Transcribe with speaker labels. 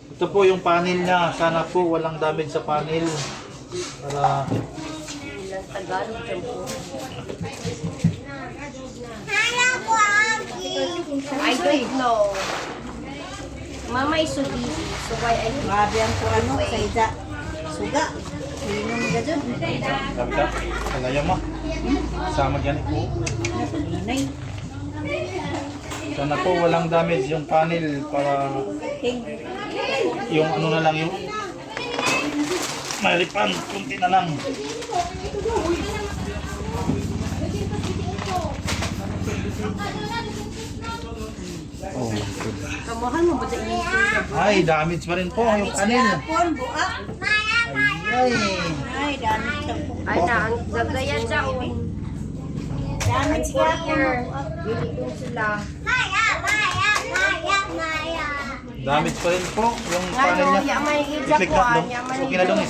Speaker 1: Ito po yung panel niya. Sana po walang damage sa panel. Para
Speaker 2: Ilang Tagalog yan po. I don't know. Mama is so busy. So why I don't
Speaker 3: Grabe ang ano, sa ida. Suga. Hinong ka dyan.
Speaker 1: sabi ka, kalaya mo. Sama dyan po.
Speaker 3: Napaginay.
Speaker 1: Sana po walang damage yung panel para
Speaker 3: King.
Speaker 1: yung ano na lang yung malipan, kunti na lang. Oh,
Speaker 2: Kamuhan mo ba sa inyo?
Speaker 1: ay, damage pa rin po yung panel.
Speaker 3: Hapon, buak.
Speaker 1: Ay,
Speaker 3: Ay, dami sa po.
Speaker 2: Ay na, ang gagayan siya.
Speaker 3: Dami
Speaker 2: Ang
Speaker 3: sa
Speaker 2: courier. Bili ko sila.
Speaker 1: damage pa rin po yung
Speaker 2: Ano,
Speaker 1: panel niya.
Speaker 2: yaman yung
Speaker 1: I-click na
Speaker 2: Japan,
Speaker 1: dong.
Speaker 2: yaman
Speaker 1: Okay na dong isa